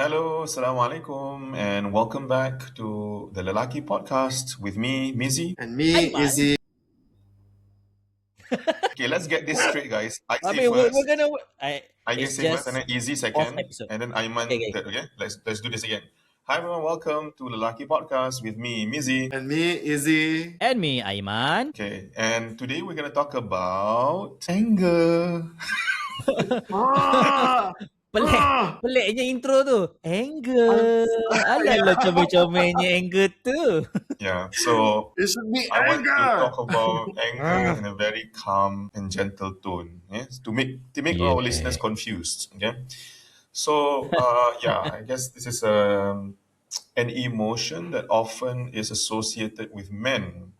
Hello, Assalamualaikum, and welcome back to the Lelaki podcast with me, Mizi. And me, Aiman. Izzy. Okay, let's get this straight, guys. I I say mean, we're first, gonna. I can It's say first, and just then Easy fourth second, episode. and then Okay, Aiman okay. third. Okay, let's do this again. Hi everyone, welcome to Lelaki podcast with me, Mizi. And me, Izzy. And me, Aiman. Okay, and today we're gonna talk about anger. Ah! Pelik. Ah! Peliknya intro tu. I'm, Anger. Alah, yeah, comel-comelnya anger tu. Yeah, so it should be I want to anger. talk about anger Ah. in a very calm and gentle tone, yes, to make our listeners Yeah. confused. Okay, so yeah, I guess this is an emotion that often is associated with men.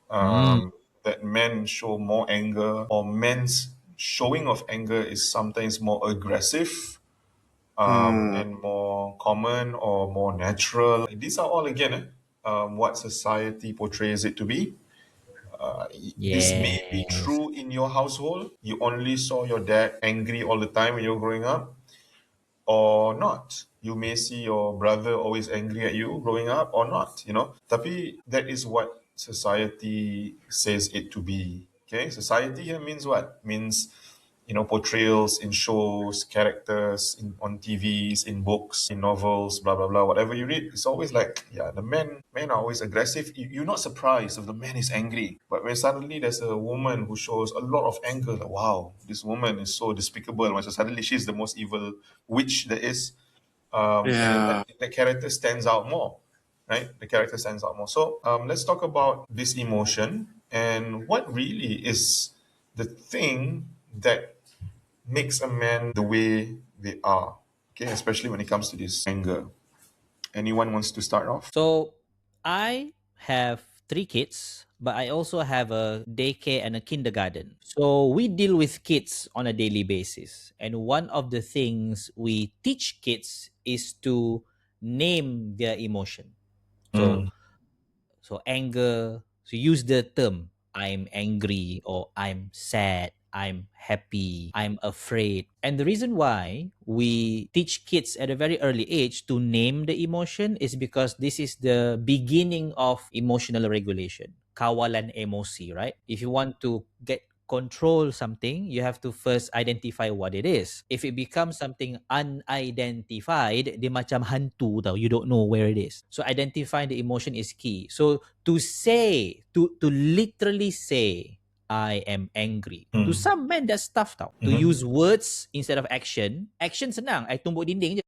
Hmm. That men show more anger, or men's showing of anger is sometimes more aggressive, Hmm. and more common or more natural. These are all again what society portrays it to be. This may be Yes. true in your household. You only saw your dad angry all the time when you were growing up, or not. You may see your brother always angry at you growing up, or not. Tapi that is what society says it to be. Okay, society here means what? Means portrayals in shows, characters on TVs, in books, in novels, blah blah blah. Whatever you read, it's always like, yeah, the men are always aggressive. You're not surprised if the man is angry, but when suddenly there's a woman who shows a lot of anger, like, wow, this woman is so despicable. When suddenly she's the most evil witch there is, and then Yeah. the character stands out more, right? The character stands out more. So let's talk about this emotion and what really is the thing that makes a man the way they are. Okay, especially when it comes to this anger. Anyone wants to start off? So, I have 3 kids, but I also have a daycare and a kindergarten. So, we deal with kids on a daily basis. And one of the things we teach kids is to name their emotion. So, Mm. anger, so use the term I'm angry or I'm sad, I'm happy, I'm afraid. And the reason why we teach kids at a very early age to name the emotion is because this is the beginning of emotional regulation. Kawalan emosi, right? If you want to get control something, you have to first identify what it is. If it becomes something unidentified, dia macam hantu tau. You don't know where it is. So identifying the emotion is key. So to literally say, I am angry. To Mm. some men, that's tough tau. To Mm-hmm. use words instead of action. Action senang. I tumbuk dinding je.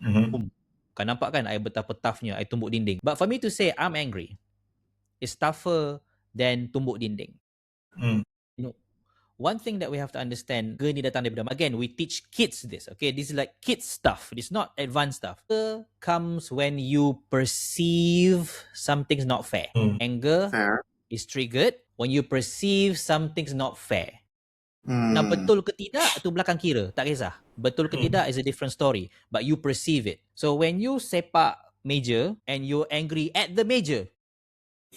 Mm-hmm. Boom. Kau nampak kan I betapa toughnya I tumbuk dinding. But for me to say I'm angry is tougher than tumbuk dinding. Mm. You know, one thing that we have to understand, ni datang daripada, again, we teach kids this, okay? This is like kids stuff. It's not advanced stuff. Anger comes when you perceive something's not fair. Mm. Anger Fair. is triggered when you perceive something's not fair. Now, Hmm. betul ke tidak, tu belakang kira. Tak kisah. Betul ke tidak is a different story. But you perceive it. So, when you sepak meja and you're angry at the meja,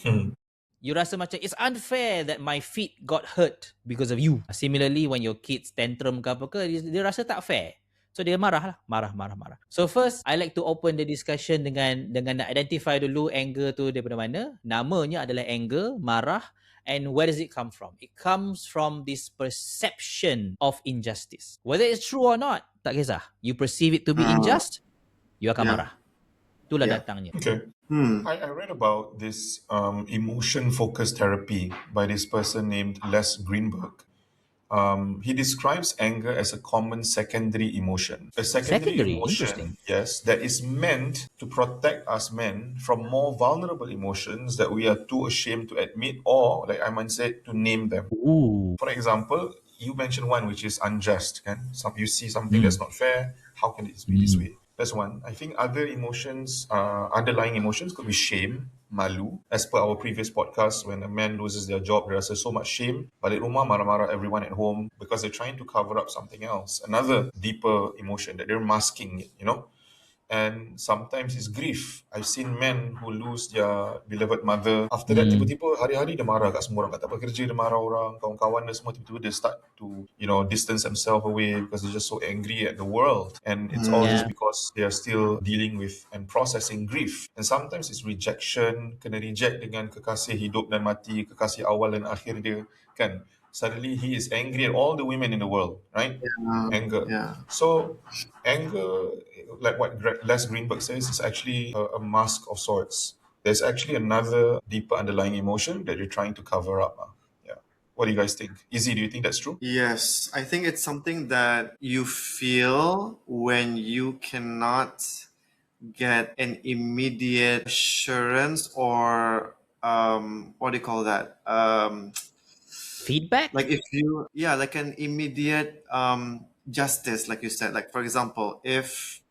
Mm. you rasa macam it's unfair that my feet got hurt because of you. Similarly, when your kids tantrum ke apa ke, dia rasa tak fair. So dia marah lah, marah. So first, I like to open the discussion dengan nak identify dulu anger tu daripada mana. Namanya adalah anger, marah, and where does it come from? It comes from this perception of injustice. Whether it's true or not, tak kisah. You perceive it to be unjust, you akan Yeah. marah. Itulah Yeah. datangnya. Okay. I read about this emotion-focused therapy by this person named Les Greenberg. He describes anger as a common secondary emotion. A secondary Secondary, emotion, interesting. yes, that is meant to protect us men from more vulnerable emotions that we are too ashamed to admit, or, like Aiman said, to name them. Ooh. For example, you mentioned one which is unjust. You see something that's not fair. How can it be this way? That's one. I think other emotions, underlying emotions, could be shame, malu. As per our previous podcast, when a man loses their job, there's so much shame. Balik rumah marah-marah everyone at home because they're trying to cover up something else. Another deeper emotion that they're masking it. and sometimes it's grief. I've seen men who lose their beloved mother. After that, Hmm. tiba-tiba hari-hari dia marah kat semua orang. Tak dapat kerja, dia marah orang. Kawan-kawan dia semua tiba-tiba dia start to, distance themselves away because they're just so angry at the world. And it's all just Yeah. because they are still dealing with and processing grief. And sometimes it's rejection, kena reject dengan kekasih hidup dan mati, kekasih awal dan akhir dia, kan? Suddenly he is angry at all the women in the world, right? Anger. Yeah. So anger, like what Les Greenberg says, is actually a mask of sorts. There's actually another deeper underlying emotion that you're trying to cover up. Yeah. What do you guys think? Izzy, do you think that's true? Yes, I think it's something that you feel when you cannot get an immediate assurance or what do you call that? Feedback. Like if you like an immediate justice, like you said. Like for example, if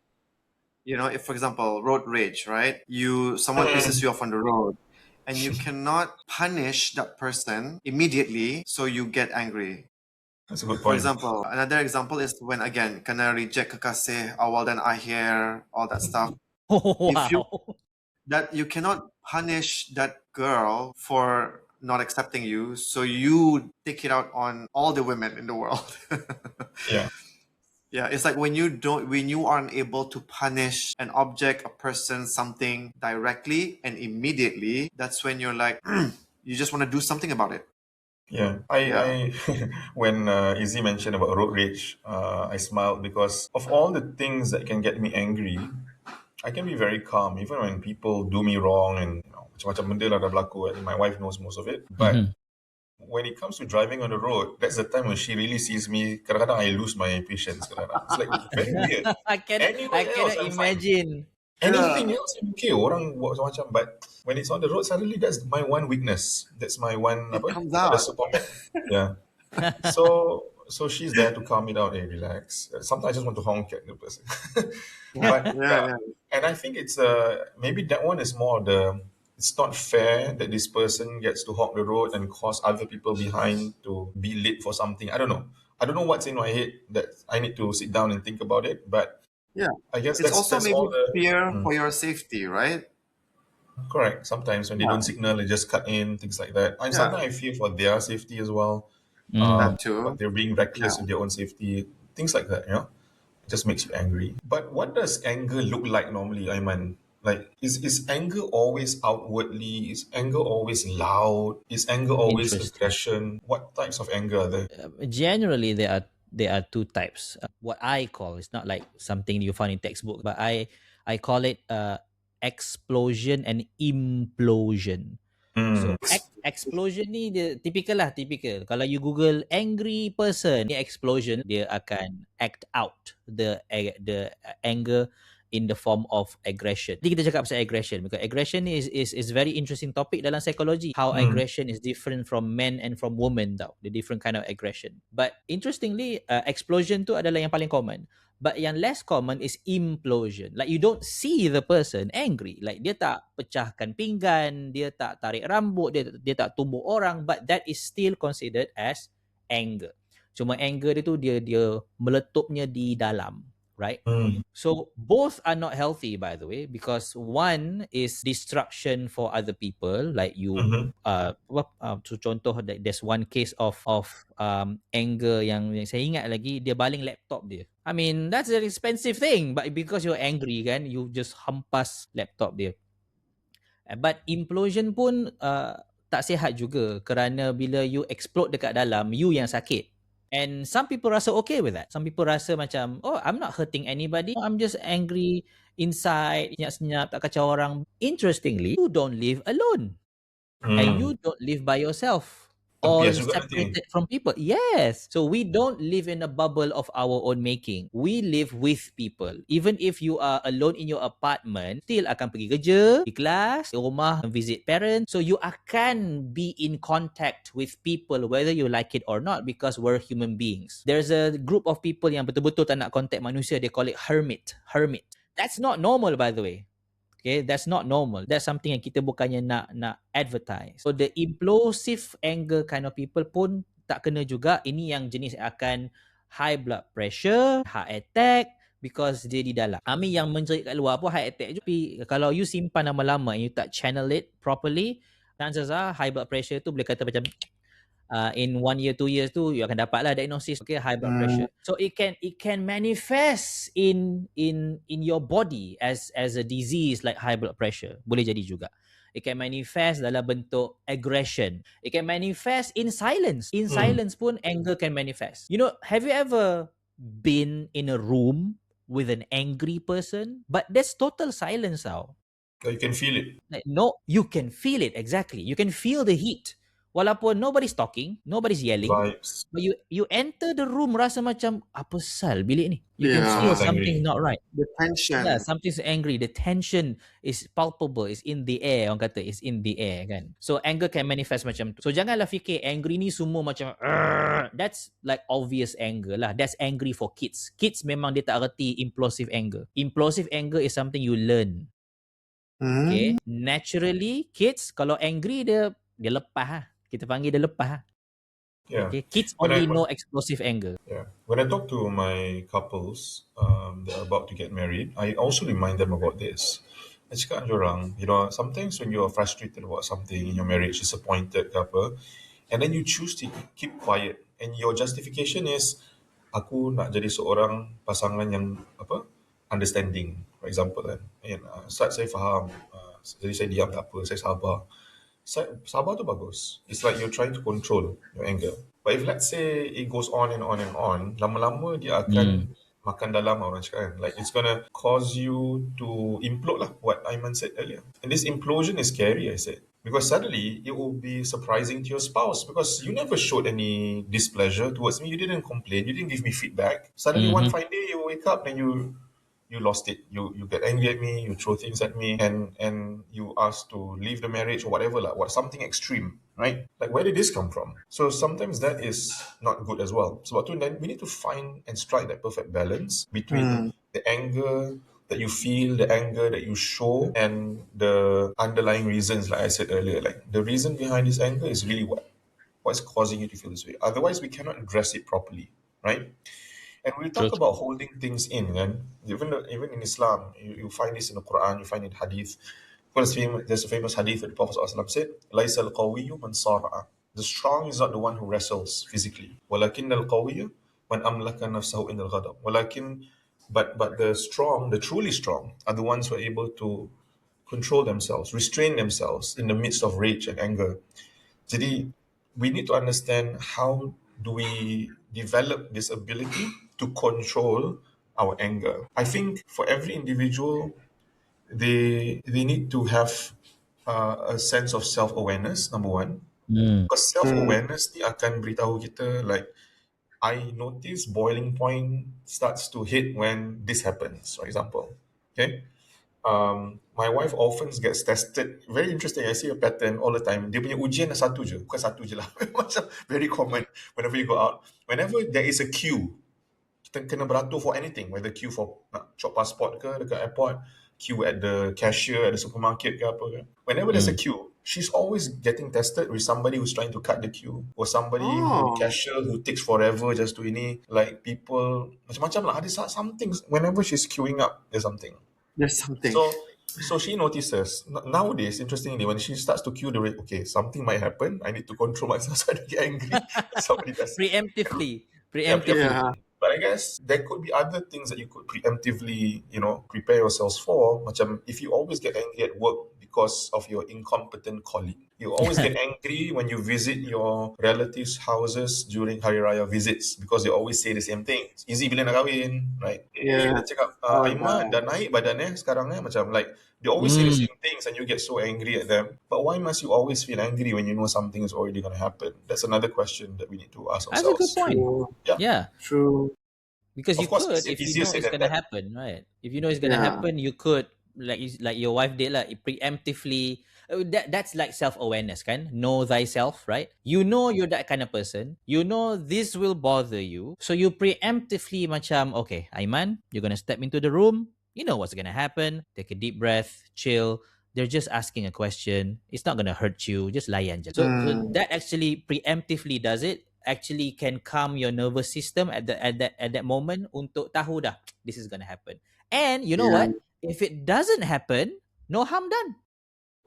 for example road rage, right? Someone pisses you off on the road and you cannot punish that person immediately, so you get angry. That's a good For point. example, another example is when again kena reject kekasih awal dan akhir, all that stuff. Oh, If you wow. that you cannot punish that girl for not accepting you, so you take it out on all the women in the world. Yeah. Yeah, it's like when you aren't able to punish an object, a person, something directly and immediately, that's when you're like, you just want to do something about it. Yeah, Yeah. when Izzy mentioned about road rage, I smiled because of all the things that can get me angry, I can be very calm even when people do me wrong and macam-macam benda lah dah berlaku. And my wife knows most of it. But Mhm. when it comes to driving on the road, that's the time when she really sees me. Kadang-kadang I lose my patience. Kadang-kadang. It's like very weird. I Anywhere else, cannot I'm fine. imagine. Anything Yeah. else, I'm okay. Orang buat macam-macam. But when it's on the road, suddenly that's my one weakness. That's my one, It apa? comes It's called a out. Superman. Yeah. So she's there to calm me down. Hey, relax. Sometimes I just want to honk at the person. Yeah, But yeah, yeah, yeah. and I think it's maybe that one is more the. It's not fair that this person gets to hog the road and cause other people behind to be late for something. I don't know. I don't know what's in my head that I need to sit down and think about it. But Yeah. I guess It's that's also that's all maybe the. fear Mm. for your safety, right? Correct. Sometimes when they don't Yeah. signal, they just cut in, things like that. And Yeah. sometimes I fear for their safety as well. Mm. That too. But they're being Yeah. reckless with their own safety, things like that, It just makes you angry. But what does anger look like normally, Aiman? Like, is anger always outwardly? Is anger always loud? Is anger always Interesting. aggression? What types of anger are there? Generally, there are two types. What I call, it's not like something you find in textbook, but I call it explosion and implosion. Mm, So explosion ni dia typical lah, typical. Kalau you Google angry person, ni explosion, dia akan act out the anger in the form of aggression. Jadi kita cakap pasal aggression because aggression is very interesting topic dalam psikologi. How mm, aggression is different from men and from women tau. The different kind of aggression. But interestingly, explosion tu adalah yang paling common. But yang less common is implosion. Like you don't see the person angry. Like dia tak pecahkan pinggan, dia tak tarik rambut, dia tak tumbuk orang, but that is still considered as anger. Cuma anger dia tu dia meletupnya di dalam, right? mm, So both are not healthy, by the way, because one is destruction for other people, like you. mm-hmm, So contoh there's one case of anger yang saya ingat lagi, dia baling laptop dia. I mean that's an expensive thing, but because you're angry kan, you just hampas laptop dia. But implosion pun tak sihat juga kerana bila you explode dekat dalam, you yang sakit. And some people rasa okay with that. Some people rasa macam, oh, I'm not hurting anybody. I'm just angry inside, senyap-senyap, tak kacau orang. Interestingly, you don't live alone. And mm. you don't live by yourself. All Terbias juga nanti. separated from people. Yes. So we don't live in a bubble of our own making. We live with people. Even if you are alone in your apartment, still akan pergi kerja, di kelas, di rumah, visit parents. So you akan be in contact with people whether you like it or not because we're human beings. There's a group of people yang betul-betul tak nak contact manusia. They call it hermit. Hermit. That's not normal, by the way. Okay, that's not normal. That's something yang kita bukannya nak advertise. So the implosive anger kind of people pun tak kena juga. Ini yang jenis akan high blood pressure, heart attack, because dia di dalam. Yang menjerit kat luar pun high attack juga. Tapi kalau you simpan lama-lama and you tak channel it properly, chances are high blood pressure tu boleh kata macam in 1 year 2 years tu you akan dapat lah diagnosis, okay, high blood pressure. So it can manifest in your body as a disease like high blood pressure. Boleh jadi juga. It can manifest dalam bentuk aggression. It can manifest in silence. In silence pun anger can manifest. You know, have you ever been in a room with an angry person, but there's total silence tau. You can feel it. Like, no, you can feel it, exactly. You can feel the heat. Walaupun nobody's talking, nobody's yelling, Vibes. but you enter the room rasa macam apa sal bilik ni? You can Yeah. feel Someone's something's angry. not right. The tension. Yeah, something's angry. The tension is palpable, is in the air. Orang kata is in the air kan. So anger can manifest macam tu. So janganlah fikir angry ni semua macam that's like obvious anger lah. That's angry for kids. Kids memang dia tak reti implosive anger. Implosive anger is something you learn. Okay. Naturally, kids kalau angry dia lepas lah. Kita panggil dia lepas lah. Yeah. Okay. Kids When only I- know explosive anger. Yeah. When I talk to my couples that are about to get married, I also remind them about this. I cakap dengan orang, sometimes when you're frustrated about something in your marriage, disappointed ke apa, and then you choose to keep quiet, and your justification is, aku nak jadi seorang pasangan yang understanding, for example kan. And, Ustaz saya faham, jadi saya diam tak apa, saya sabar. Sabar tu bagus. It's like you're trying to control your anger. But if let's say it goes on and on and on, lama-lama dia akan makan dalam orang cakap kan. Like it's gonna cause you to implode lah, what Aiman said earlier. And this implosion is scary, I said. Because suddenly it will be surprising to your spouse because you never showed any displeasure towards me. You didn't complain. You didn't give me feedback. Suddenly one fine day you wake up and you lost it. You get angry at me, you throw things at me, and you ask to leave the marriage or whatever, like something extreme, right? Like where did this come from? So sometimes that is not good as well. So then we need to find and strike that perfect balance between the anger that you feel, the anger that you show, and the underlying reasons, like I said earlier. Like the reason behind this anger is really what's causing you to feel this way. Otherwise, we cannot address it properly, right? And we talk True. about holding things in, and even in Islam, you find this in the Quran, you find it in Hadith. There's a famous Hadith that the Prophet ﷺ said, "لَيْسَ الْقَوِيُّ مَنْ صَارَعَ." The strong is not the one who wrestles physically. وَلَكِنَّ الْقَوِيُّ مَنْ أَمْلَكَ نَفْسَهُ إِنَّ الْغَضَبِ. But the strong, the truly strong, are the ones who are able to control themselves, restrain themselves in the midst of rage and anger. Jadi, we need to understand how do we develop this ability to control our anger. I think for every individual, they need to have a sense of self-awareness, number one. Because self-awareness ni akan beritahu kita, like, I notice boiling point starts to hit when this happens, for example. Okay? My wife often gets tested. Very interesting. I see a pattern all the time. Dia punya ujian satu je. Bukan satu je lah. Macam very common whenever you go out. Whenever there is a queue, kita kena beratur for anything. Whether queue for nak cop passport ke dekat airport, queue at the cashier at the supermarket ke apa ke. Whenever there's a queue, she's always getting tested with somebody who's trying to cut the queue. Or somebody cashier who takes forever just to ini. Like people, macam-macam lah. Ada something. Whenever she's queuing up, there's something. There's something. So she notices nowadays, interestingly, when she starts to cue the rate, okay, something might happen. I need to control myself so I don't get angry. Somebody does. Preemptively. Yeah. But I guess there could be other things that you could preemptively, prepare yourselves for. Macam if you always get angry at work because of your incompetent colleague. You always get angry when you visit your relatives' houses during Hari Raya visits because they always say the same thing. Izzy bila nak kahwin, right? Yeah. Dia cakap, Aiman dah naik badan sekarang macam like they always say the same things and you get so angry at them. But why must you always feel angry when you know something is already going to happen? That's another question that we need to ask That's a ourselves. good point. Yeah. True. Because Of you course, could, it's if you easier know said it's than gonna done. happen, right? If you know it's gonna happen, you could like your wife did lah, preemptively. That's like self-awareness, kan? Know thyself, right? You know you're that kind of person. You know this will bother you, so you preemptively macam, okay, Aiman, you're gonna step into the room. You know what's gonna happen. Take a deep breath, chill. They're just asking a question. It's not gonna hurt you. Just layan je. So that actually preemptively does it. actually can calm your nervous system at that moment untuk tahu dah this is gonna happen. And you know Yeah. what? If it doesn't happen, no harm done.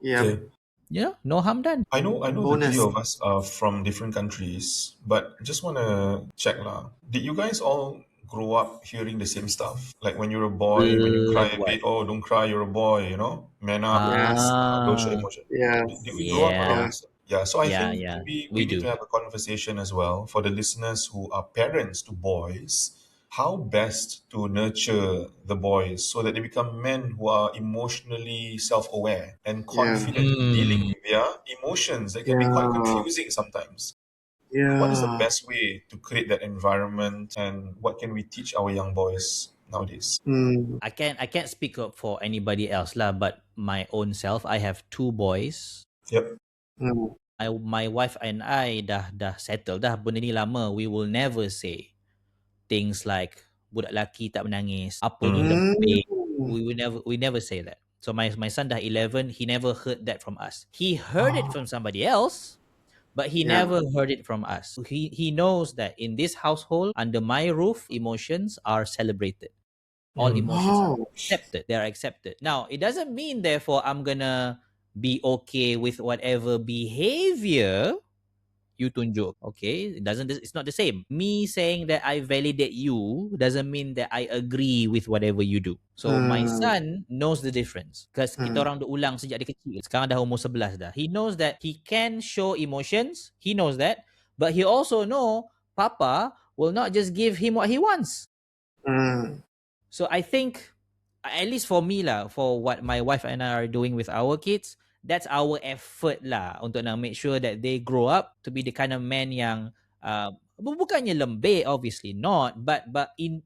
Yeah. Okay. No harm done. I know the three Bonus. of us are from different countries, but just want to check lah. Did you guys all grow up hearing the same stuff? Like when you're a boy, when you cry Like a what? bit, oh, don't cry, you're a boy, man up, Yeah. don't show Ah, emotion. Yeah. Did we grow up yeah, around Yeah. this? Yeah, so I yeah, think yeah. maybe we We need to do. have a conversation as well for the listeners who are parents to boys. How best to nurture the boys so that they become men who are emotionally self-aware and Yeah. confident in dealing Hmm. with their emotions. They can be quite Yeah. confusing sometimes. What is the Yeah. best way to create that environment, and what can we teach our young boys nowadays? Mm. I can't speak up for anybody else lah, but my own self, I have two boys. Yep. Mm. My wife and I dah settle dah benda ni lama. We will never say things like budak lelaki tak menangis, apa ni Mm. lembik. Mm. We never say that. So my son dah 11, he never heard that from us. He heard it from somebody else, but he Yeah. never heard it from us. He knows that in this household, under my roof, emotions are celebrated. All Mm. emotions are Oh. accepted. They are accepted. Now, it doesn't mean therefore I'm gonna be okay with whatever behavior you tunjuk. Okay, it's not the same. Me saying that I validate you doesn't mean that I agree with whatever you do. So my Mm. son knows the difference, because kita Mm. orang dah ulang sejak dia kecil. Sekarang dah umur 11 dah. He knows that he can show emotions. He knows that, but he also know Papa will not just give him what he wants. Mm. So I think, at least for me lah, for what my wife and I are doing with our kids, that's our effort lah untuk nak make sure that they grow up to be the kind of men yang bukannya lembik, obviously not, but in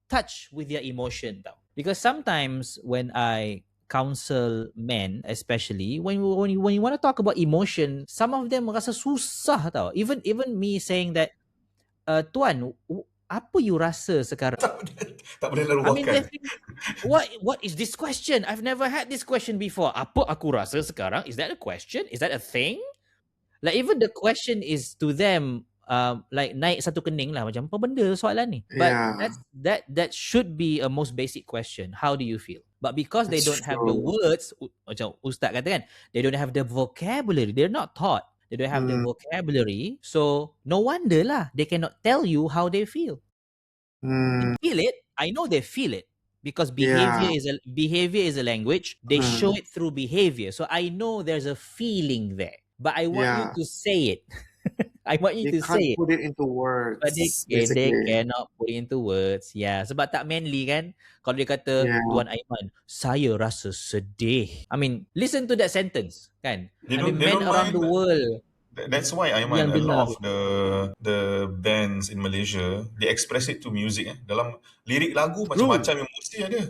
touch with their emotion tau. Because sometimes when I counsel men, especially when you want to talk about emotion, some of them rasa susah tau. Even me saying that, tuan, apa you rasa sekarang? Tak boleh I mean, laluakan. they think, what is this question? I've never had this question before. Apa aku rasa sekarang? Is that a question? Is that a thing? Like even the question is to them, like naik satu kening lah, macam apa benda soalan ni? But Yeah. that should be a most basic question. How do you feel? But because they That's don't have the true. words, macam Ustaz kata kan, they don't have the vocabulary. They're not taught. They don't have the Mm. vocabulary. So no wonder lah, they cannot tell you how they feel. Mm. Feel it. I know they feel it, because Yeah. behavior is a language. They show Mm. it through behavior. So I know there's a feeling there. But I want you Yeah. to say it. I want you They to can't say it. put it into But they words, they basically. cannot put it into words. Yeah, sebab tak manly kan. Kalau dia kata, Yeah. Tuan Aiman, saya rasa sedih. I mean, listen to that sentence kan. They I mean, don't. They men don't around mind. the world That's why, yang Aiman, a dengar. lot of the bands in Malaysia, they express it to music. Dalam lirik lagu True. macam-macam emosi ada.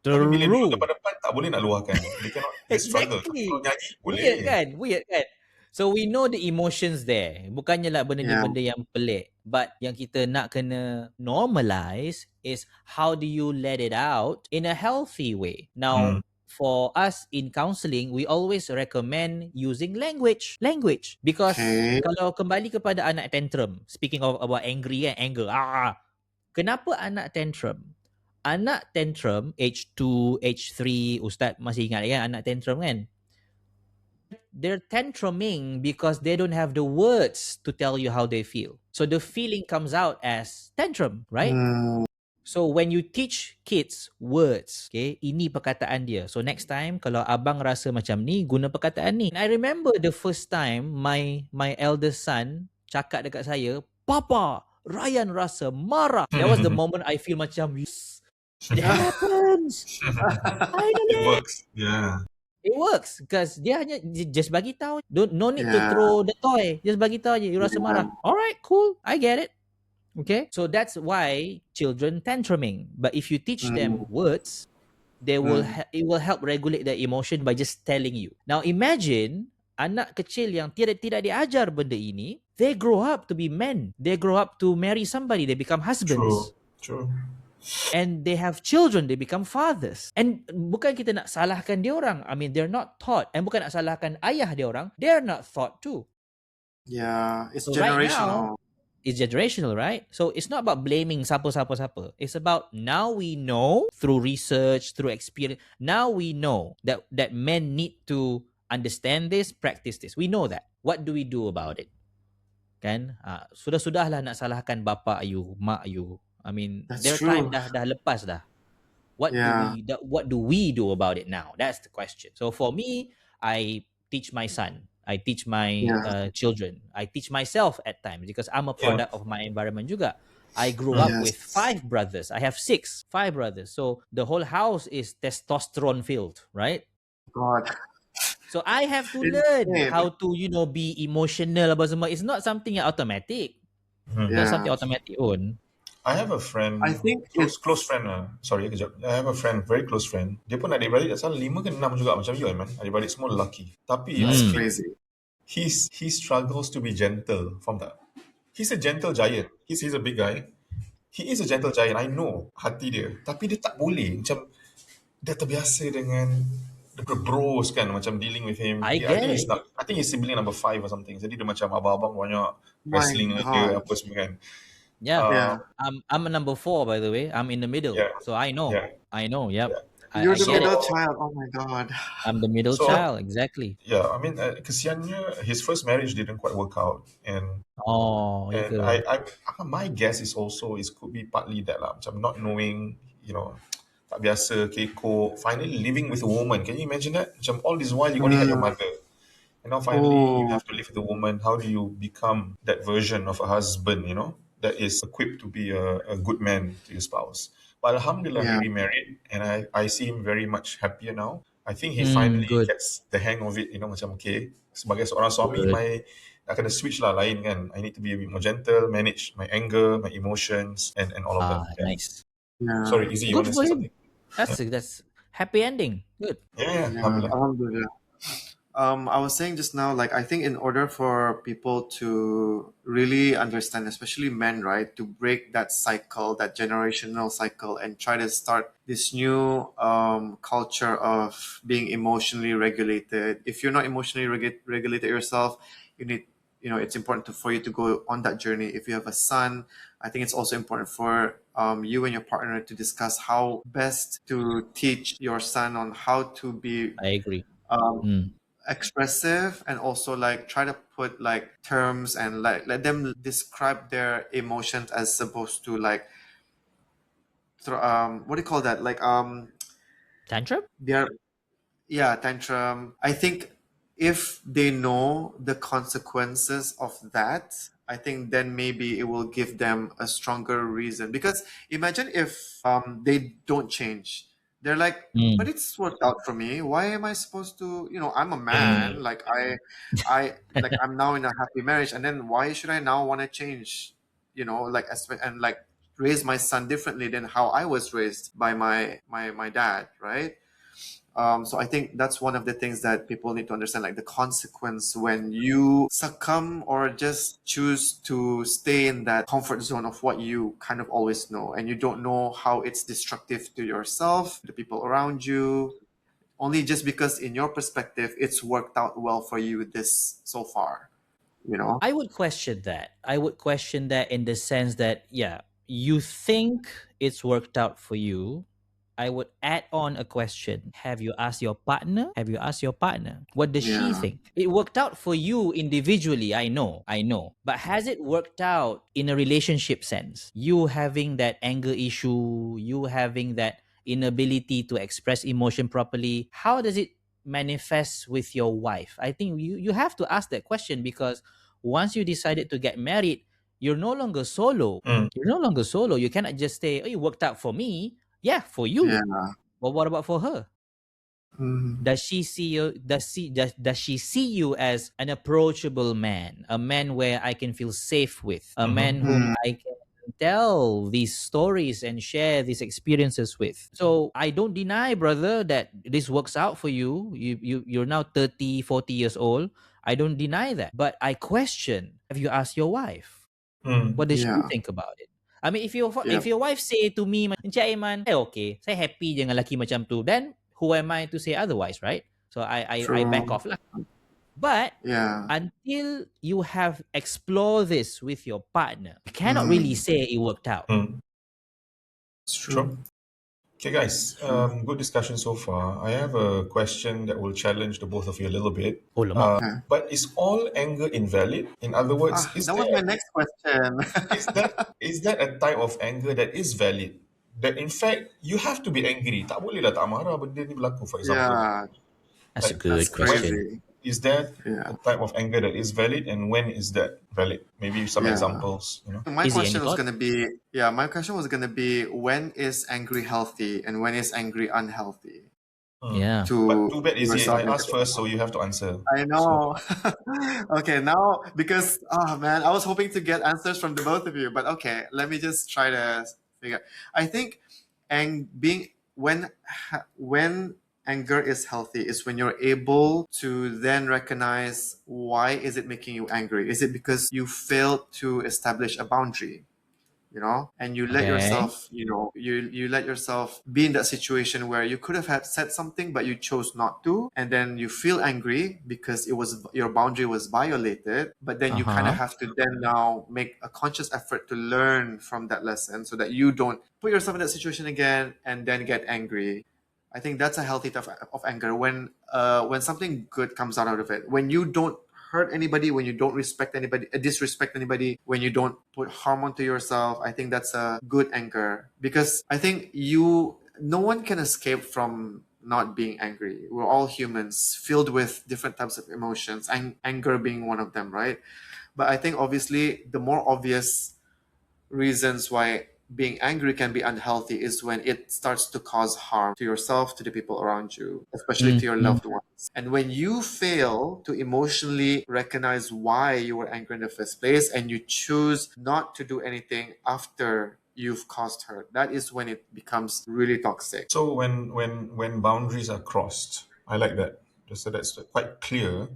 Tapi bila duduk True. depan-depan tak boleh nak luahkan. They cannot. They struggle. Tapi kalau Exactly. nyanyi boleh. Weird kan? So we know the emotions there. Bukannya lah benda ni Yeah. benda yang pelik. But yang kita nak kena normalize is how do you let it out in a healthy way. Now, for us in counseling, we always recommend using language. Because Okay. kalau kembali kepada anak tantrum, speaking of about anger, kenapa anak tantrum? Anak tantrum age 2, age 3, Ustaz masih ingat kan anak tantrum kan? They're tantruming because they don't have the words to tell you how they feel. So the feeling comes out as tantrum, right? Mm. So when you teach kids words, okay, ini perkataan dia. So next time kalau abang rasa macam ni, guna perkataan ni. And I remember the first time my eldest son cakap dekat saya, Papa, Ryan rasa marah. That was the moment I feel macam, yes, it happens. It Finally. works. Yeah. It works because dia hanya just bagi tahu. No need to Yeah. throw the toy. Just bagi tahu aja you rasa marah. Alright, cool. I get it. Okay? So that's why children tantruming. But if you teach them words, they will it will help regulate their emotion by just telling you. Now imagine anak kecil yang tidak diajar benda ini, they grow up to be men. They grow up to marry somebody. They become husbands. True. And they have children, they become fathers. And bukan kita nak salahkan dia orang. I mean, they're not taught. And bukan nak salahkan ayah dia orang, they're not taught too. Yeah. It's So right now, generational. It's generational, right? So it's not about blaming siapa. It's about now we know through research, through experience. Now we know that men need to understand this, practice this. We know that. What do we do about it? Kan? Sudah-sudahlah nak salahkan bapa ayu, mak ayu. I mean, That's their time true. dah lepas dah. Yeah. What do we do about it now? That's the question. So for me, I teach my son, I teach my Yeah. children, I teach myself at times because I'm a Yeah. product of my environment juga. I grew Mm. up with Yes. 5 brothers. I have five brothers. So the whole house is testosterone filled, right? God. So I have to learn Insane. how to, be emotional about semua. It's not something yang automatic. Mm. Not Yeah. something automatic pun. I have a I friend, think close it's friend lah. Sorry, kejap. I have a friend, very close friend. Dia pun adik-beradik tak salah 5 ke 6 juga macam you, Aiman. Adik-beradik semua lelaki. Tapi I that's Hmm. feel crazy. he struggles to be gentle. Faham tak? He's a gentle giant. He's a big guy. He is a gentle giant. I know hati dia. Tapi dia tak boleh. Macam dia terbiasa dengan the bros kan, macam dealing with him. I I get think it. he's not. I think he's sibling number 5 or something. Jadi dia macam abang-abang banyak My wrestling dengan dia God. apa semua kan. Yeah. Yeah. I'm a number 4, by the way. I'm in the middle. Yeah. So I know. Yeah. Yep. Yeah. You're I the get it. middle child. Oh my God. I'm the middle So child, exactly. yeah, I mean, kesiannya his first marriage didn't quite work out, and Oh, ya and ke? my guess is also it could be partly that lah, macam not knowing, tak biasa kekok, finally living with a woman. Can you imagine that? Macam all this while you only had your Mm. mother, and now finally you Oh, have to live with a woman. How do you become that version of a husband? That is equipped to be a good man to your spouse. But Alhamdulillah, he yeah. remarried, and I see him very much happier now. I think he finally Good. gets the hang of it, macam okay, sebagai seorang suami, Good. nak kena switch lah lain kan. I need to be a bit more gentle, manage my anger, my emotions, and all of that. Yeah. Nice. Yeah. Sorry, Izzy, you Good want to for say him. something? That's happy ending. Good. Yeah, Yeah. Alhamdulillah. Alhamdulillah. I was saying just now, like, I think in order for people to really understand, especially men, right, to break that cycle, that generational cycle, and try to start this new culture of being emotionally regulated. If you're not emotionally regulated yourself, you need, it's important for you to go on that journey. If you have a son, I think it's also important for you and your partner to discuss how best to teach your son on how to be I agree. um, expressive, and also like try to put like terms and like let them describe their emotions as opposed to like what do you call that, like Tantrum? their, yeah, tantrum. I think if they know the consequences of that, I think then maybe it will give them a stronger reason. Because imagine if they don't change. They're like, but it's worked out for me. Why am I supposed to? I'm a man. Like like I'm now in a happy marriage, and then why should I now want to change? Like and like raise my son differently than how I was raised by my dad, right? So I think that's one of the things that people need to understand, like the consequence when you succumb or just choose to stay in that comfort zone of what you kind of always know, and you don't know how it's destructive to yourself, the people around you, only just because in your perspective it's worked out well for you this so far. I would question that. I would question that in the sense that, yeah, you think it's worked out for you. I would add on a question. Have you asked your partner? Have you asked your partner? What does she Yeah, think? It worked out for you individually, I know. But has it worked out in a relationship sense? You having that anger issue, you having that inability to express emotion properly, how does it manifest with your wife? I think you have to ask that question, because once you decided to get married, you're no longer solo. Mm. You're no longer solo. You cannot just say, oh, it worked out for me. Yeah, for yeah. you. But what about for her? Mhm. Does she see you? Does she see you as an approachable man, a man where I can feel safe with, a man whom Mm. I can tell these stories and share these experiences with? So I don't deny, brother, that this works out for you. You're now 30, 40 years old. I don't deny that, but I question: have you asked your wife? Mm. What does she Yeah, think about it? I mean, yeah. if your wife say to me, Encik Aiman, saya okay, saya happy je dengan lelaki macam tu, then who am I to say otherwise, right? So I back True. off lah. But Yeah. until you have explored this with your partner, you cannot really Mm. say it worked out. It's True. true. Okay, guys, True. good discussion so far. I have a question that will challenge the both of you a little bit. Oh, lemak. Okay. But is all anger invalid? In other words, That was my next question. is that a type of anger that is valid? That in fact you have to be angry. Tak boleh lah tak marah benda ni berlaku, for example. Yeah, That's a Like that's good when question. crazy. is that a Yeah. type of anger that is valid, and when is that valid? Maybe some Yeah. examples. My Izzy, any question was thought? gonna be, my question was gonna be, when is angry healthy and when is angry unhealthy Yeah. But to too bad, Izzy. yourself I and to asked first, so you have to answer. I So know. Okay, now because oh man, I was hoping to get answers from the both of you, but okay, let me just try to figure. I think being when anger is healthy is when you're able to then recognize why is it making you angry? Is it because you failed to establish a boundary? And you let Okay. yourself, you let yourself be in that situation where you could have had said something but you chose not to, and then you feel angry because your boundary was violated, but then you kind of Uh-huh. have to then now make a conscious effort to learn from that lesson so that you don't put yourself in that situation again and then get angry. I think that's a healthy type of anger when something good comes out of it. When you don't hurt anybody, when you don't respect anybody, disrespect anybody, when you don't put harm onto yourself, I think that's a good anger. Because I think no one can escape from not being angry. We're all humans filled with different types of emotions, and anger being one of them, right? But I think obviously the more obvious reasons why being angry can be unhealthy is when it starts to cause harm to yourself, to the people around you, especially to your Mm-hmm. loved ones. And when you fail to emotionally recognize why you were angry in the first place and you choose not to do anything after you've caused hurt, that is when it becomes really toxic. so when boundaries are crossed, I like that. So that's quite clear.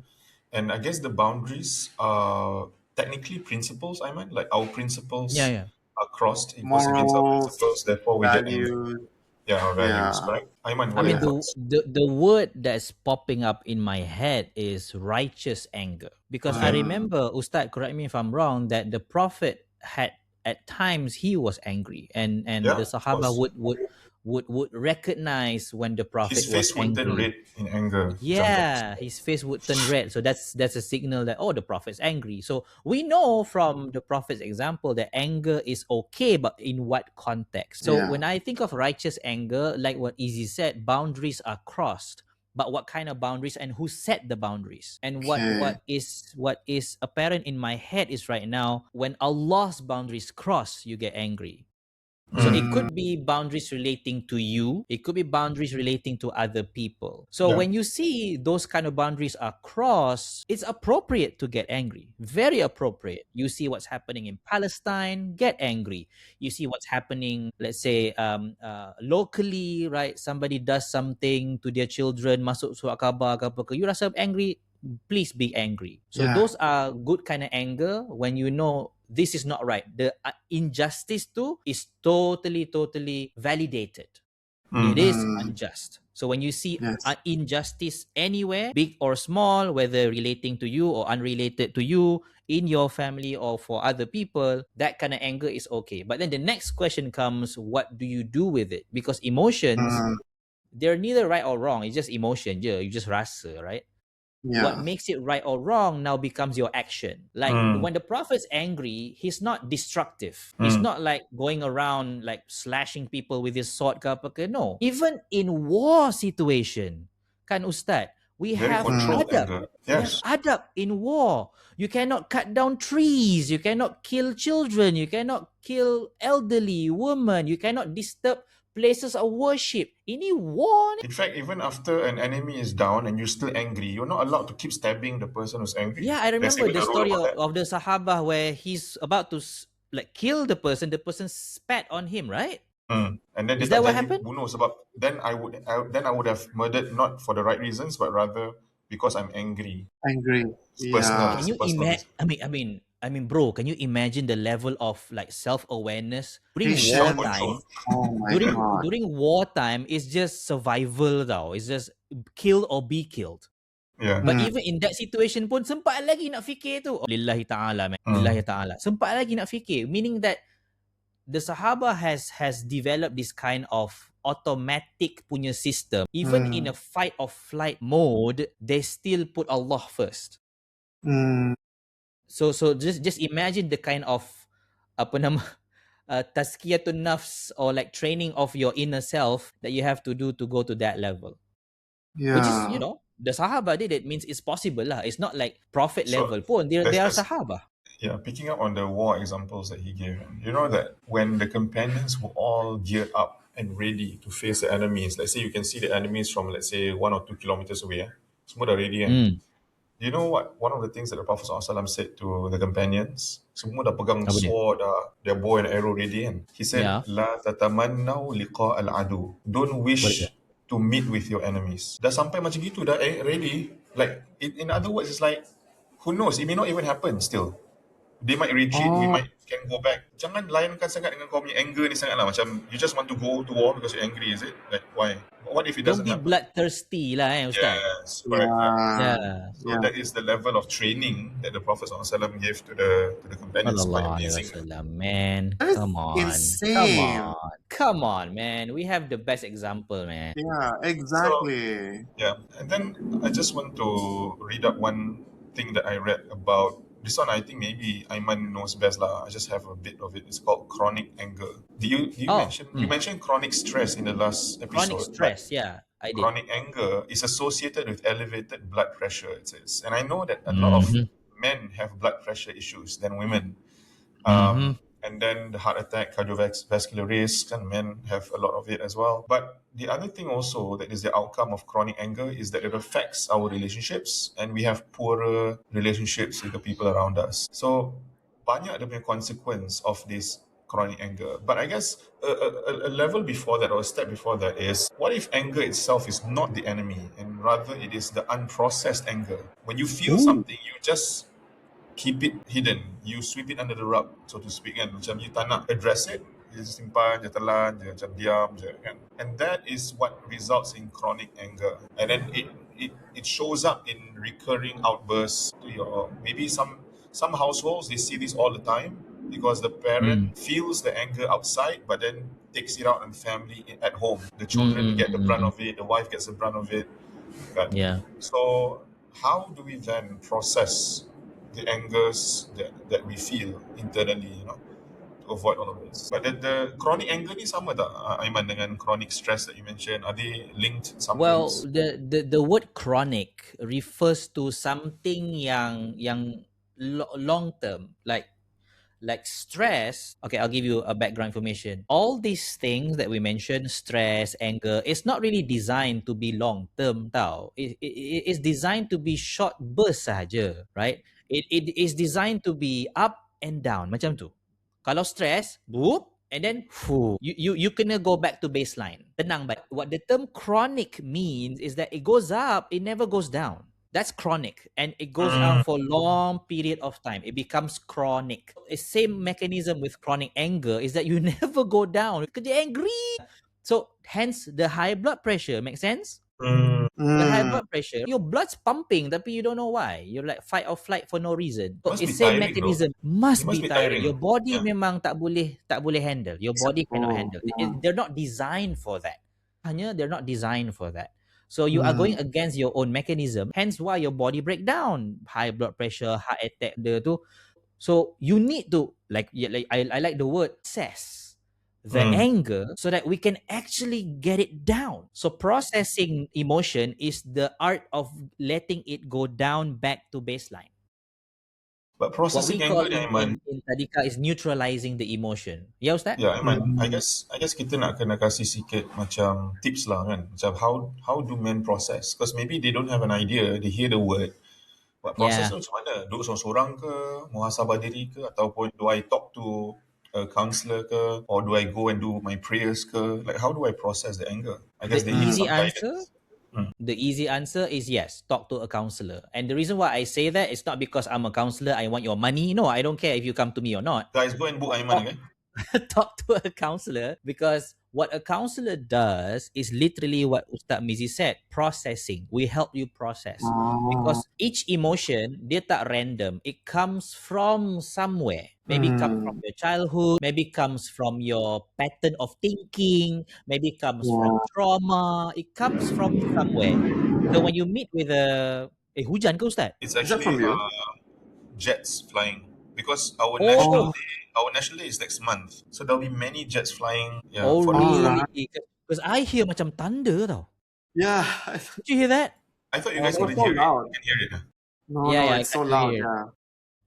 And I guess the boundaries are technically principles, I meant. Like our Yeah, principles yeah. are crossed, it goes against our Morals, principles, therefore we get angry. values, Yeah, our values, yeah, correct? Aiman, I what are mean, your yeah, thoughts? the word that's popping up in my head is righteous anger, because I right, Okay. remember, Ustad, correct me if I'm wrong, that the Prophet had at times he was angry, and Yeah, the of Sahaba course. would recognize when the His Prophet was face would turn angry. red in anger sometimes. Yeah, his face would turn red. So that's a signal that, oh, the prophet's angry. So we know from the prophet's example that anger is okay, but in what context? So yeah, when I think of righteous anger, like what Izzy said, boundaries are crossed. But what kind of boundaries and who set the boundaries? And what okay, what is apparent in my head is right now, when Allah's boundaries cross, you get angry. So it Mm, mm, could be boundaries relating to you. It could be boundaries relating to other people. So yeah. when you see those kind of boundaries are crossed, it's appropriate to get angry. Very appropriate. You see what's happening in Palestine, get angry. You see what's happening, let's say, locally, right? Somebody does something to their children, masuk surat khabar ke apa ke, you rasa angry, please be angry. So yeah, those are good kind of anger when you know this is not right. The injustice too is totally validated. It Mm, is mm, unjust. So when you see yes, injustice anywhere, big or small, whether relating to you or unrelated to you, in your family or for other people, that kind of anger is okay. But then the next question comes, what do you do with it? Because emotions, mm, they're neither right or wrong. It's just emotion. Yeah, you just rasa, right? What yeah, makes it right or wrong now becomes your action. Like mm, when the prophet's angry, he's not destructive. He's mm. not like going around like slashing people with his sword ke apa ke. No. Even in war situation, kan Ustad, we Very have mm, controlled adab. anger. We have Yes. adab in war. You cannot cut down trees. You cannot kill children. You cannot kill elderly women. You cannot disturb places of worship. Ini war ni. In fact, even after an enemy is down and you're still angry, you're not allowed to keep stabbing the person who's angry. Yeah, I There's remember even the a rule story about that. of the Sahaba where he's about to like kill the person spat on him, right? And then dia Is tak that what jadi happened? bunuh sebab then I would have murdered not for the right reasons but rather because I'm angry. angry, It's personal. Can yeah, It's a you personal reason. bro, can you imagine the level of like self-awareness during patience. Self-control. wartime? Oh my During god, during wartime, it's just survival, though. It's just kill or be killed. Yeah. But even in that situation pun sempat lagi nak fikir tu. Oh, lillahi ta'ala, man. Mm. Lillahi ta'ala. Sempat lagi nak fikir. Meaning that the Sahaba has developed this kind of automatic punya system. Even in a fight or flight mode, they still put Allah first. So just imagine the kind of apa nama tazkiyatun nafs, or like training of your inner self that you have to do to go to that level. Which is, Yeah. the Sahaba did it, means it's possible lah. It's not like prophet So level pun. They there's are this, Sahaba. yeah, picking up on the war examples that he gave, you know that when the companions were all geared up and ready to face the enemies, let's say you can see the enemies from, let's say, 1 or 2 kilometers away, semua dah ready kan? Hmm. You know what? One of the things that the Prophet ﷺ said to the companions, semua dah pegang Apa dia? sword, their bow and arrow ready kan? He said, Yeah. La tatamannau liqa al-adu. Don't What is wish that? to meet with your enemies. Dah sampai macam gitu, dah ready. Like, in other words, it's like, who knows? It may not even happen still. They might retreat, we Oh, might can go back. Jangan layankan sangat dengan kau punya anger ni sangat lah. Macam, you just want to go to war because you're angry, is it? Like, why? What if it Don't doesn't be happen? bloodthirsty lah, Ustaz. Yes, correct. Yeah. yeah. Yeah. So Yeah. that is the level of training that the Prophet ﷺ gave to the companions. Quite Sallallahu alaihi amazing. wasallam, man. That is Come on. insane. Come on, man. We have the best example, man. Yeah, So exactly. yeah, and then I just want to read up one thing that I read about. This one I think maybe Aiman knows best lah. I just have a bit of it. It's called chronic anger. You mention you mentioned chronic stress in the last Chronic episode, but stress, yeah, I did. chronic anger is associated with elevated blood pressure, it says. And I know that a lot of men have blood pressure issues than women. And then the heart attack, cardiovascular risk, and men have a lot of it as well. But the other thing also that is the outcome of chronic anger is that it affects our relationships, and we have poorer relationships with the people around us. So banyak ada punya consequence of this chronic anger. But I guess a level before that, or a step before that, is what if anger itself is not the enemy, and rather it is the unprocessed anger? When you feel something, you just keep it hidden. You sweep it under the rug, so to speak, kan. Macam you tak nak address it, you just simpan, je telan, je macam diam je, kan. And that is what results in chronic anger. And then it shows up in recurring outbursts to your, maybe some households, they see this all the time because the parent feels the anger outside, but then takes it out on family at home. The children get the brunt of it, the wife gets the brunt of it. Kan? Yeah. So how do we then process the angers that we feel internally, to avoid all of this? But the chronic anger ni sama tak, Aiman, dengan chronic stress that you mentioned? Are they linked in some Well, ways? the word chronic refers to something yang long term, like stress. Okay, I'll give you a background information. All these things that we mentioned, stress, anger, it's not really designed to be long term, tau. It's designed to be short burst saja, right? It is designed to be up and down, macam tu. Kalau stress, boop, and then you kena go back to baseline. Tenang baik. What the term chronic means is that it goes up, it never goes down. That's chronic, and it goes on for long period of time. It becomes chronic. The same mechanism with chronic anger is that you never go down because you're angry. So hence the high blood pressure. Make sense? The high blood pressure, your blood's pumping, tapi you don't know why. You're like fight or flight for no reason. So Must it's be same tiring, though. mechanism. It Must must be be tiring. Your body Yeah. memang tak boleh handle. Your body cannot handle. They're not designed for that. They're not designed for that. So you are going against your own mechanism. Hence why your body break down. High blood pressure, heart attack, tu. So you need to I like the word assess the anger so that we can actually get it down. So processing emotion is the art of letting it go down back to baseline. But What we processing call anger ni, Aiman, in Tadika is neutralizing the emotion. Yeah, Ustaz? yeah, Aiman, I guess kita nak kena kasih sikit macam tips lah kan. Macam how do men process? Because maybe they don't have an idea, they hear the word. But process tu macam mana? Duduk seorang-seorang ke? Muhasabah diri ke? Ataupun do I talk to a counselor ke? Or do I go and do my prayers ke? Like, how do I process the anger? I guess The they need easy some answer, guidance. the easy answer is yes, talk to a counselor. And the reason why I say that is not because I'm a counselor, I want your money. No, I don't care if you come to me or not. Guys, go and book Aiman, okay? Talk to a counselor because What a counselor does is literally what Ustaz Mizi said, processing. We help you process. Oh. Because each emotion, dia tak random. It comes from somewhere. Maybe comes from your childhood, maybe comes from your pattern of thinking, maybe comes from Yeah. trauma. It comes from somewhere. So when you meet with a... hujan ke Ustaz? It's Is that actually from you? jets flying because our Oh, national day is next month, so there'll be many jets flying. Yeah, oh for the All whole. really? right. Because I hear macam thunder tau. Yeah. Did you hear that? I thought you Oh, guys that was couldn't so hear it. loud. You can hear it. Huh? No, Yeah, no, yeah, I it's so can't loud. hear it. Yeah.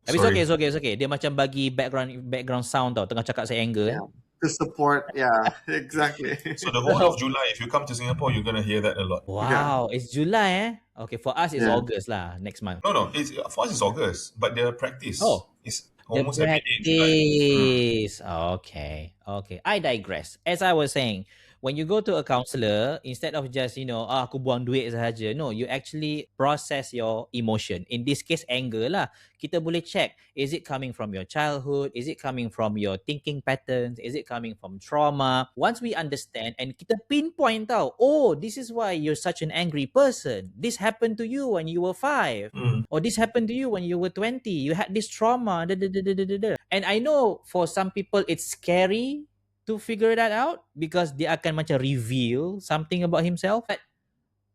Tapi it's okay, Sorry. it's okay, it's okay. Dia macam bagi background sound tau. Tengah cakap saya anger Yeah. To support. Yeah, exactly. So the whole of So, July, if you come to Singapore, you're gonna hear that a lot. Yeah. wow, it's July Okay, for us it's Yeah. August lah, next month. No, no, for us it's August, but the practice Oh, is the almost every day in July. practice. Okay, okay. I digress. As I was saying, when you go to a counselor, instead of just, aku buang duit sahaja, no, you actually process your emotion. In this case, anger lah. Kita boleh check, is it coming from your childhood? Is it coming from your thinking patterns? Is it coming from trauma? Once we understand and kita pinpoint tau, oh, this is why you're such an angry person. This happened to you when you were 5. Or this happened to you when you were 20. You had this trauma. Da, da, da, da, da, da, da. And I know for some people it's scary to figure that out because dia akan macam reveal something about himself. But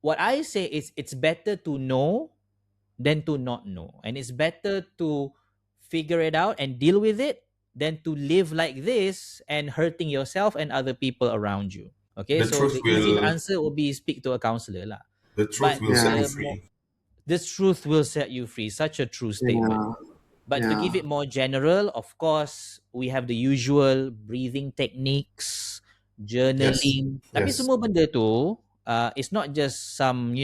what I say is it's better to know than to not know. And it's better to figure it out and deal with it than to live like this and hurting yourself and other people around you. Okay, The so truth the easy will, answer will be speak to a counselor lah. the truth But will set you Yeah. free. this truth will set you free. Such a true statement. Yeah. But to give Yeah. it more general, of course, we have the usual breathing techniques, Yes, journaling. Tapi yes. semua benda tu, it's not just some,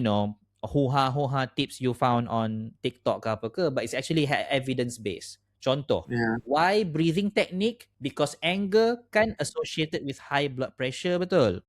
ho-ha tips you found on TikTok ke apa ke, but it's actually evidence-based. Contoh, Yeah. why breathing technique? Because anger kan associated with high blood pressure, betul?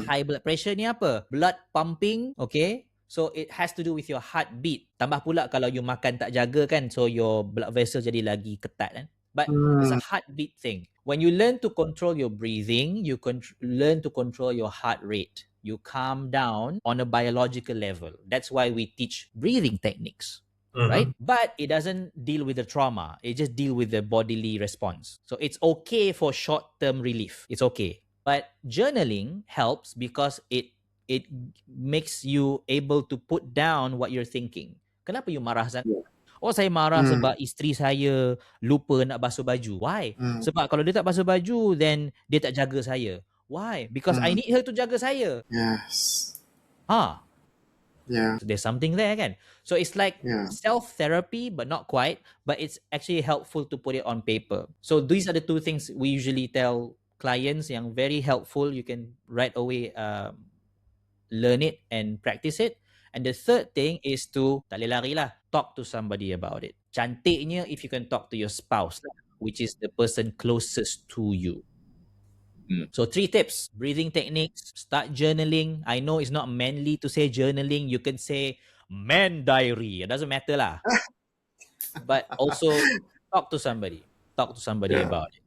High blood pressure ni apa? Blood pumping, okay? So it has to do with your heartbeat. Tambah pula kalau you makan tak jaga kan, so your blood vessel jadi lagi ketat kan. But it's a heartbeat thing. When you learn to control your breathing, you learn to control your heart rate. You calm down on a biological level. That's why we teach breathing techniques. Right? But it doesn't deal with the trauma. It just deal with the bodily response. So it's okay for short-term relief. It's okay. But journaling helps because it makes you able to put down what you're thinking. Kenapa you marah sangat? Oh, saya marah sebab isteri saya lupa nak basuh baju. Why? Sebab kalau dia tak basuh baju, then dia tak jaga saya. Why? Because I need her to jaga saya. Yes. Yeah. So there's something there kan. So it's like Yeah. self-therapy, but not quite. But it's actually helpful to put it on paper. So these are the two things we usually tell clients yang very helpful. You can right away learn it and practice it. And the third thing is to, tak boleh lari lah, talk to somebody about it. Cantiknya if you can talk to your spouse, which is the person closest to you. So 3 tips: breathing techniques, start journaling. I know it's not manly to say journaling. You can say man diary. It doesn't matter lah. But also talk to somebody. Talk to somebody Yeah. about it.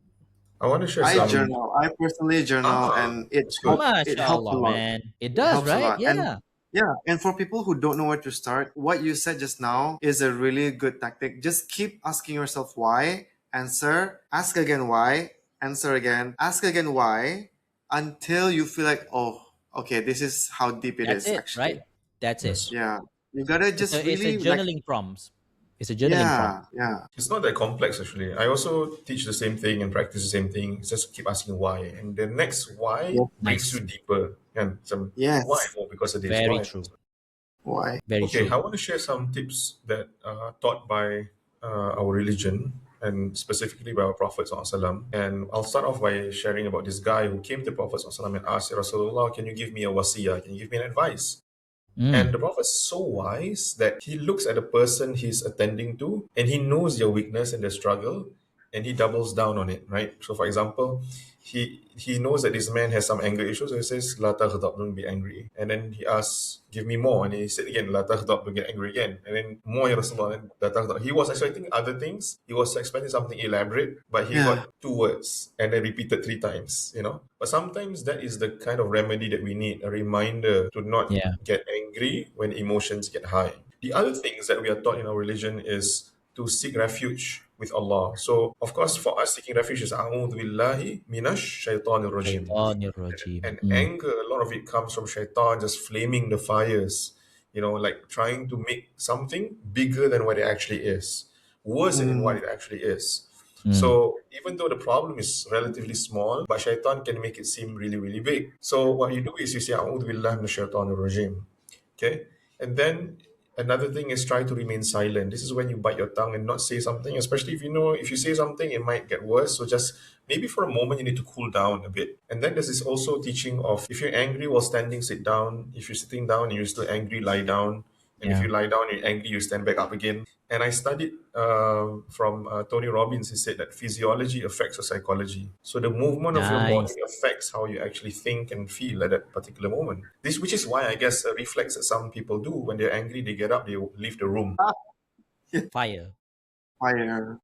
I want to share I some. journal. I personally journal, and it that's good. it helps a MashaAllah, lot. man. It does, helps a right? lot. And Yeah. yeah, and for people who don't know where to start, what you said just now is a really good tactic. Just keep asking yourself why, answer, ask again why, answer again, ask again why, until you feel like, oh, okay, this is how deep it That's is it, actually. right? That's it. Yes. Yeah, you gotta It's just a, it's a really like, journaling prompts. It's a journaling prompt. yeah, It's not that complex actually. I also teach the same thing and practice the same thing. It's just keep asking why, and the next why brings Nice. you deeper. And some yes, why? Oh, because of this. Very Why? true. why? Very Okay, true. I want to share some tips that are taught by our religion and specifically by our Prophet ﷺ. And I'll start off by sharing about this guy who came to Prophet ﷺ and asked, "Ya Rasulullah, can you give me a wasiyah? Can you give me an advice?" And the Prophet's so wise that he looks at the person he's attending to and he knows their weakness and their struggle and he doubles down on it, right? So, for example, he knows that this man has some anger issues, so he says, "La taghdab, don't be angry." And then he asks, "Give me more," and he said again, "La taghdab, don't get angry again." And then more, Ya Rasulullah, and la taghdab. He was expecting other things. He was expecting something elaborate, but he Yeah. got two words and then repeated three times. But sometimes that is the kind of remedy that we need—a reminder to not Yeah. get angry when emotions get high. The other things that we are taught in our religion is to seek refuge with Allah. So, of course, for us, seeking refuge is "A'udhu billahi minash shaitanir rajim." Shaitanir rajim. And anger, a lot of it comes from shaitan just flaming the fires, like trying to make something bigger than what it actually is, worse than what Mm. it actually is. Mm. So even though the problem is relatively small, but shaitan can make it seem really, really big. So what you do is you say, "A'udhu billahi minash shaitanir rajim." Okay. And then another thing is try to remain silent. This is when you bite your tongue and not say something, especially if you say something, it might get worse. So just maybe for a moment, you need to cool down a bit. And then there's this also teaching of if you're angry while standing, sit down. If you're sitting down and you're still angry, lie down. And if Yeah. you lie down and you're angry, you stand back up again. And I studied from Tony Robbins. He said that physiology affects your psychology. So the movement of your body Nice. affects how you actually think and feel at that particular moment. This, which is why I guess a reflex that some people do when they're angry, they get up, they leave the room. Fire. Fire.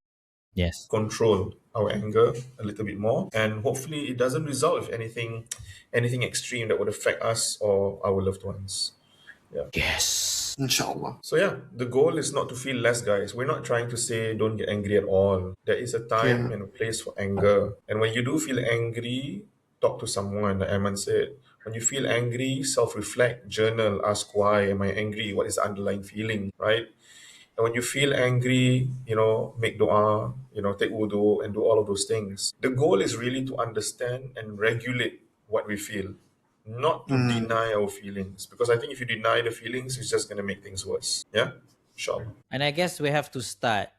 Yes. Control our anger a little bit more, and hopefully it doesn't result in anything extreme that would affect us or our loved ones. Yeah. Yes. Inshallah. So yeah, the goal is not to feel less, guys. We're not trying to say don't get angry at all. There is a time Yeah. and a place for anger. And when you do feel angry, talk to someone, like Aiman said. When you feel angry, self-reflect, journal, ask why am I angry? What is the underlying feeling, right? And when you feel angry, make dua, take wudu and do all of those things. The goal is really to understand and regulate what we feel, not to Mm. deny our feelings. Because I think if you deny the feelings, it's just going to make things worse. Yeah? Inshallah. And I guess we have to start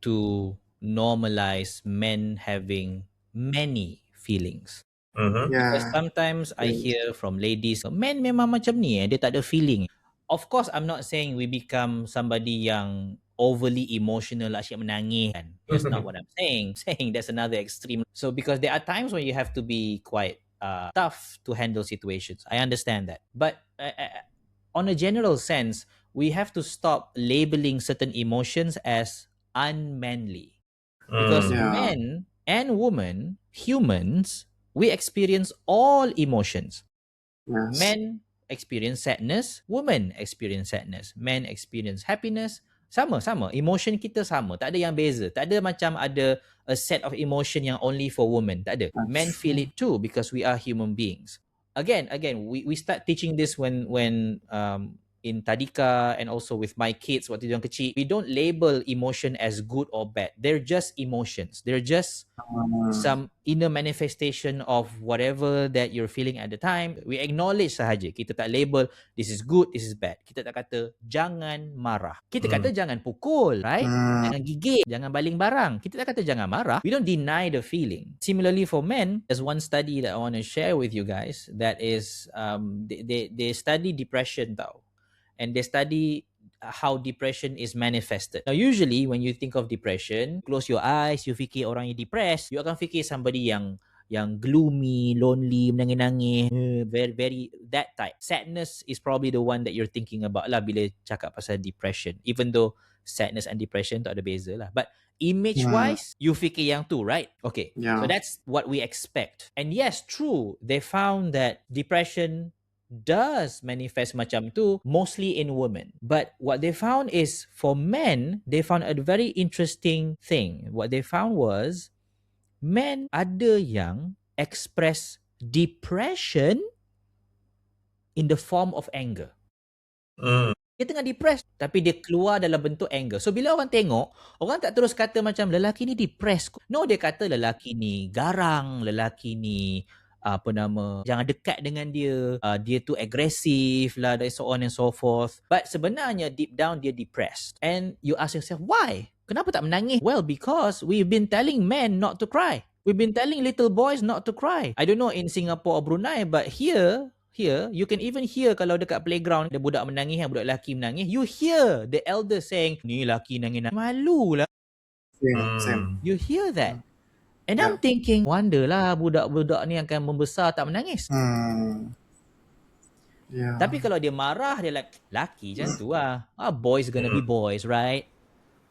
to normalize men having many feelings. Mm-hmm. Because Yeah. sometimes I Yes. hear from ladies, men memang macam ni dia tak ada feeling. Of course, I'm not saying we become somebody yang overly emotional, asyik menangis kan. That's not what I'm saying. Saying that's another extreme. So because there are times when you have to be quite tough to handle situations. I understand that. But on a general sense, we have to stop labeling certain emotions as unmanly. Because Mm. Yeah. men and women, humans, we experience all emotions. Yes. Men experience sadness, women experience sadness, men experience happiness. Sama-sama, emotion kita sama, tak ada yang beza. Tak ada macam ada a set of emotion yang only for women, tak ada. That's Men feel true. it too because we are human beings. Again, we start teaching this when in tadika and also with my kids waktu dia kecil. We don't label emotion as good or bad. They're just emotions. They're just Mm. some inner manifestation of whatever that you're feeling at the time. We acknowledge sahaja. Kita tak label this is good, this is bad. Kita tak kata jangan marah. Kita kata jangan pukul, right? Mm. Jangan gigit, jangan baling barang. Kita tak kata jangan marah. We don't deny the feeling. Similarly for men, there's one study that I want to share with you guys that is they study depression tau. And they study how depression is manifested. Now, usually when you think of depression, close your eyes, you fikir orang yang depressed, you akan fikir somebody yang gloomy, lonely, menangis-nangis, very very that type. Sadness is probably the one that you're thinking about lah bila cakap pasal depression. Even though sadness and depression tak ada beza lah. But image Mm. wise, you fikir yang tu, right? Okay. So Yeah. that's what we expect. And yes, true, they found that depression does manifest macam tu mostly in women. But what they found is for men, they found a very interesting thing. What they found was men ada yang express depression in the form of anger. Mm. Dia tengah depressed tapi dia keluar dalam bentuk anger. So bila orang tengok, orang tak terus kata macam lelaki ni depressed. No, dia kata lelaki ni garang, lelaki ni jangan dekat dengan dia, dia tu agresif lah, dan so on and so forth. But sebenarnya deep down dia depressed. And you ask yourself, why? Kenapa tak menangis? Well, because we've been telling men not to cry. We've been telling little boys not to cry. I don't know in Singapore or Brunei, but here you can even hear kalau dekat playground ada budak menangis, budak lelaki menangis, you hear the elder saying, ni lelaki nangis, malu lah. Same. Mm. You hear that. And Yeah. I'm thinking, wonder lah budak-budak ni akan membesar tak menangis. Yeah. Tapi kalau dia marah, dia like, laki macam tu lah. Boys gonna be boys, right?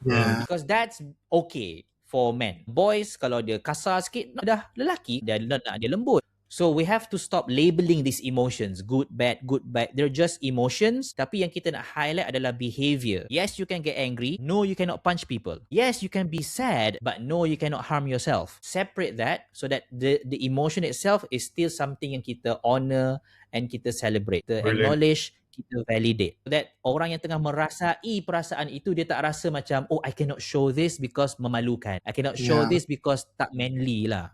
Mm. Yeah. Because that's okay for men. Boys, kalau dia kasar sikit, dah lelaki, dia lembut. So we have to stop labeling these emotions, good, bad, good, bad. They're just emotions. Tapi yang kita nak highlight adalah behavior. Yes, you can get angry. No, you cannot punch people. Yes, you can be sad, but no, you cannot harm yourself. Separate that so that the emotion itself is still something yang kita honor and kita celebrate. Kita Brilliant. acknowledge, kita validate. So that orang yang tengah merasai perasaan itu, dia tak rasa macam, oh, I cannot show this because memalukan. I cannot show Yeah. this because tak manly lah.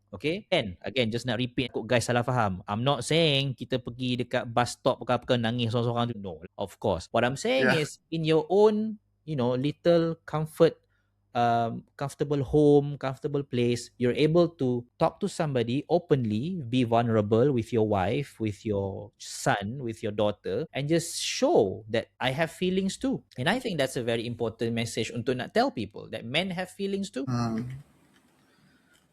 Okay? And again, just nak repeat, kok guys salah faham. I'm not saying kita pergi dekat bus stop ke apa, nangis seorang-seorang tu. No, of course. What I'm saying Yeah. is, in your own, little comfortable home, comfortable place, you're able to talk to somebody openly, be vulnerable with your wife, with your son, with your daughter, and just show that I have feelings too. And I think that's a very important message untuk nak tell people that men have feelings too.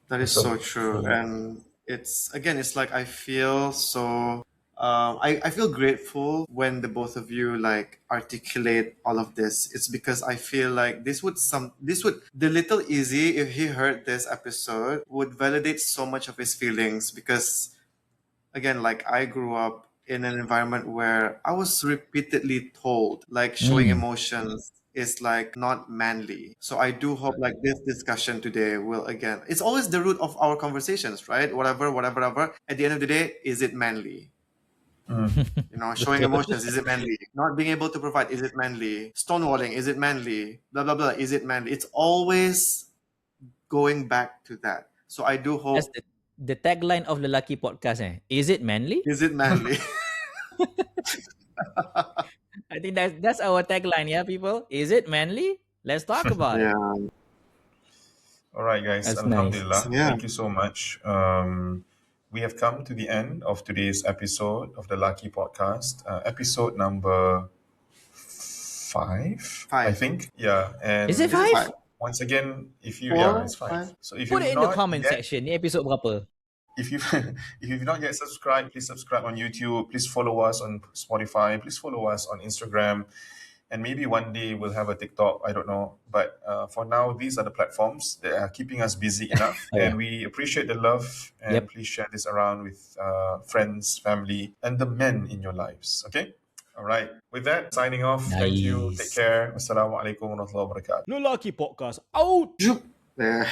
That is so true. And it's like I feel so I feel grateful when the both of you like articulate all of this. It's because I feel like this would the little Izzy, if he heard this episode, would validate so much of his feelings, because again, like I grew up in an environment where I was repeatedly told like showing emotions is like not manly. So I do hope like this discussion today will, again, it's always the root of our conversations, right? Whatever. At the end of the day, is it manly? Showing emotions, is it manly? Not being able to provide, is it manly? Stonewalling, is it manly? Blah blah blah, is it manly? It's always going back to that. So I do hope. That's the tagline of Lelaki podcast. Is it manly? Is it manly? I think that's our tagline, yeah, people. Is it manly? Let's talk about it. Yeah. All right, guys. That's Alhamdulillah. Yeah. Thank you so much. We have come to the end of today's episode of the Lucky Podcast, episode number 5, I think. Yeah. And Is it 5? once again, if you 4, it's 5. 5. So if Put it you've in the not comment yet, section. Ni episode berapa? if you if you've not yet subscribed, please subscribe on YouTube. Please follow us on Spotify. Please follow us on Instagram. And maybe one day we'll have a TikTok. I don't know. But for now, these are the platforms that are keeping us busy enough. Yeah. And we appreciate the love. And Yep. please share this around with friends, family, and the men in your lives. Okay? All right. With that, signing off. Thank you. Take Nice. care. Wassalamualaikum warahmatullahi wabarakatuh. Lelaki podcast out. There.